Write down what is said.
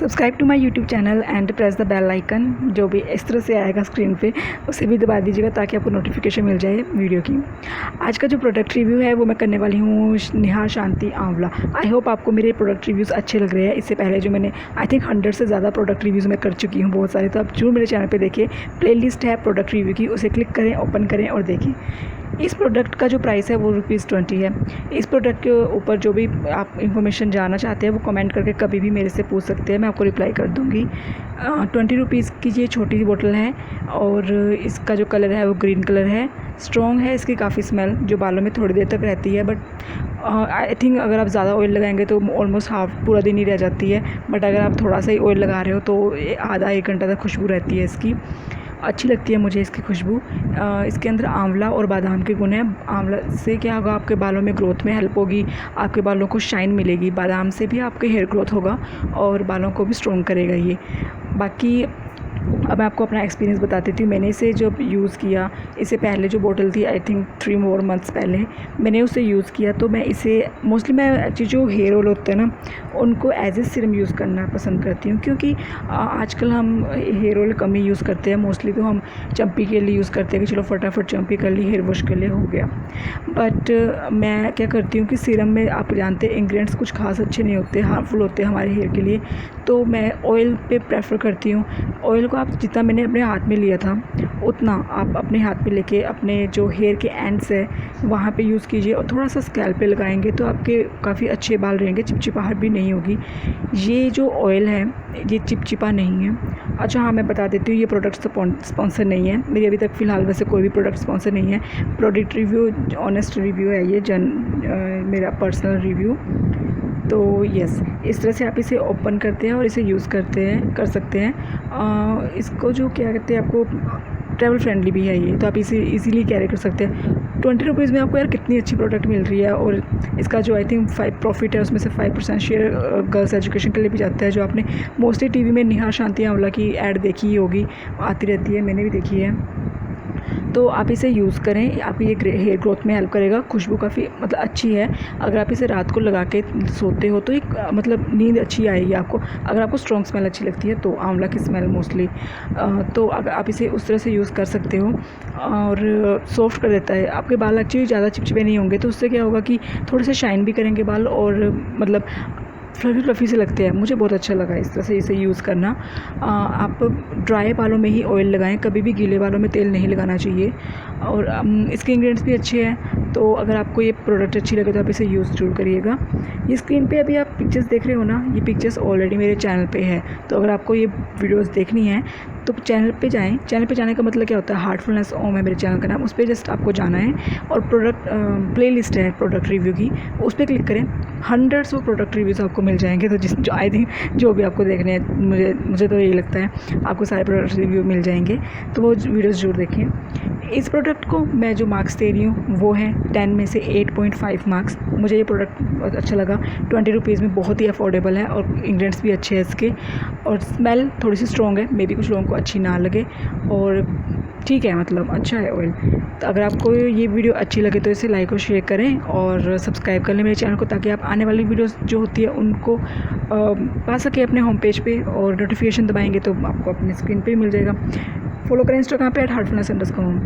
Subscribe to my YouTube channel and press the bell icon. जो भी इस तरह से आएगा स्क्रीन पे उसे भी दबा दीजिएगा ताकि आपको नोटिफिकेशन मिल जाए वीडियो की। आज का जो प्रोडक्ट रिव्यू है वो मैं करने वाली हूँ निहार शांति आंवला। आई होप आपको मेरे प्रोडक्ट रिव्यूज़ अच्छे लग रहे हैं। इससे पहले जो मैंने आई थिंक 100 से ज़्यादा प्रोडक्ट रिव्यूज़ मैं कर चुकी हूँ बहुत सारे, तो आप जरूर मेरे चैनल पर देखिए। प्ले लिस्ट है प्रोडक्ट रिव्यू की, उसे क्लिक करें, ओपन करें और देखें। इस प्रोडक्ट का जो प्राइस है वो ₹20 है। इस प्रोडक्ट के ऊपर जो भी आप इन्फॉर्मेशन जानना चाहते हैं वो कमेंट करके कभी भी मेरे से पूछ सकते हैं, मैं आपको रिप्लाई कर दूँगी। ₹20 की ये छोटी सी बोतल है और इसका जो कलर है वो ग्रीन कलर है। स्ट्रॉन्ग है, इसकी काफ़ी स्मेल जो बालों में थोड़ी देर तक रहती है, बट आई थिंक अगर आप ज़्यादा ऑयल लगाएंगे तो ऑलमोस्ट हाफ पूरा दिन ही रह जाती है। बट अगर आप थोड़ा सा ही ऑयल लगा रहे हो तो आधा 1 घंटा तक खुशबू रहती है इसकी। अच्छी लगती है मुझे इसकी खुशबू। इसके अंदर आंवला और बादाम के गुण हैं। आंवला से क्या होगा, आपके बालों में ग्रोथ में हेल्प होगी, आपके बालों को शाइन मिलेगी। बादाम से भी आपके हेयर ग्रोथ होगा और बालों को भी स्ट्रॉन्ग करेगा ये। बाकी अब मैं आपको अपना एक्सपीरियंस बता देती हूँ। मैंने इसे जब यूज़ किया, इससे पहले जो बोतल थी आई थिंक 3 मोर मंथ्स पहले मैंने उसे यूज़ किया, तो मैं इसे मोस्टली मैं एक्चुअली जो हेयर ऑयल होते हैं ना उनको एज ए सीरम यूज़ करना पसंद करती हूँ, क्योंकि आजकल हम हेयर ऑयल कम ही यूज़ करते हैं। मोस्टली तो हम चम्पी के लिए यूज़ करते हैं कि चलो फटाफट चम्पी कर ली, हेयर वॉश कर लिया, हो गया। बट मैं क्या करती हूँ कि सीरम में आप जानते हैं इंग्रेडिएंट्स कुछ खास अच्छे नहीं होते, हार्मफुल होते हैं हमारे हेयर के लिए, तो मैं ऑयल पे प्रेफर करती हूँ। ऑयल को आप जितना मैंने अपने हाथ में लिया था उतना आप अपने हाथ पे लेके अपने जो हेयर के एंड्स है वहाँ पे यूज़ कीजिए और थोड़ा सा स्कैल्प पे लगाएंगे तो आपके काफ़ी अच्छे बाल रहेंगे, चिपचिपाहट भी नहीं होगी। ये जो ऑयल है ये चिपचिपा नहीं है। अच्छा हाँ, मैं बता देती हूँ ये प्रोडक्ट स्पॉन्सर नहीं है मेरी अभी तक फ़िलहाल, वैसे कोई भी प्रोडक्ट स्पॉन्सर नहीं है। प्रोडक्ट रिव्यू ऑनेस्ट रिव्यू है ये, मेरा पर्सनल रिव्यू। तो यस, इस तरह से आप इसे ओपन करते हैं और इसे यूज़ कर सकते हैं। इसको जो क्या कहते हैं, आपको ट्रैवल फ्रेंडली भी है ये, तो आप इसे इजीली कैरी कर सकते हैं। ₹20 में आपको यार कितनी अच्छी प्रोडक्ट मिल रही है। और इसका जो आई थिंक 5 प्रॉफिट है उसमें से 5% शेयर गर्ल्स एजुकेशन के लिए भी जाता है। जो आपने मोस्टली टीवी में निहार शांति आंवला की ऐड देखी ही होगी, आती रहती है, मैंने भी देखी है। तो आप इसे यूज़ करें, आपकी ये हेयर ग्रोथ में हेल्प करेगा। खुशबू काफ़ी मतलब अच्छी है। अगर आप इसे रात को लगा के सोते हो तो एक मतलब नींद अच्छी आएगी आपको। अगर आपको स्ट्रॉन्ग स्मेल अच्छी लगती है तो आंवला की स्मेल मोस्टली, तो अगर आप इसे उस तरह से यूज़ कर सकते हो। और सॉफ्ट कर देता है आपके बाल, एक्चुअली ज़्यादा चिपचिपे नहीं होंगे, तो उससे क्या होगा कि थोड़े से शाइन भी करेंगे बाल और मतलब फ्लफ़ी से लगते हैं। मुझे बहुत अच्छा लगा इस तरह से इसे यूज़ करना। आप ड्राई बालों में ही ऑयल लगाएं, कभी भी गीले बालों में तेल नहीं लगाना चाहिए। और इसके इंग्रेडिएंट्स भी अच्छे हैं, तो अगर आपको ये प्रोडक्ट अच्छी लगे तो आप इसे यूज़ ज़रूर करिएगा। ये स्क्रीन पे अभी आप पिक्चर्स देख रहे हो ना, ये पिक्चर्स ऑलरेडी मेरे चैनल पे है, तो अगर आपको ये वीडियोस देखनी है तो चैनल पे जाएँ। चैनल पे जाने का मतलब क्या होता है, हार्टफुलनेस ओम है मेरे चैनल का नाम, उस पर जस्ट आपको जाना है और प्रोडक्ट प्ले लिस्ट है प्रोडक्ट रिव्यू की, उस पर क्लिक करें। हंड्रेड्स ऑफ प्रोडक्ट रिव्यूज़ आपको मिल जाएंगे। तो जो आई थिंक जो भी आपको देखने हैं, मुझे तो यही लगता है आपको सारे प्रोडक्ट रिव्यू मिल जाएंगे, तो वो वीडियोज़ ज़रूर देखें। इस प्रोडक्ट को मैं जो मार्क्स दे रही हूँ वो है 10 में से 8.5 मार्क्स। मुझे ये प्रोडक्ट बहुत अच्छा लगा। ₹20 में बहुत ही अफोर्डेबल है और इंग्रेडिएंट्स भी अच्छे हैं इसके, और स्मेल थोड़ी सी स्ट्रॉन्ग है, मे बी कुछ लोगों को अच्छी ना लगे, और ठीक है मतलब अच्छा है ऑयल। तो अगर आपको ये वीडियो अच्छी लगे तो इसे लाइक और शेयर करें और सब्सक्राइब कर लें मेरे चैनल को, ताकि आप आने वाली वीडियोस जो होती है उनको पा सके अपने होम पेज पे, और नोटिफिकेशन दबाएंगे तो आपको अपनी स्क्रीन पे मिल जाएगा। फॉलो करें इंस्टाग्राम पे @heartfulness_om।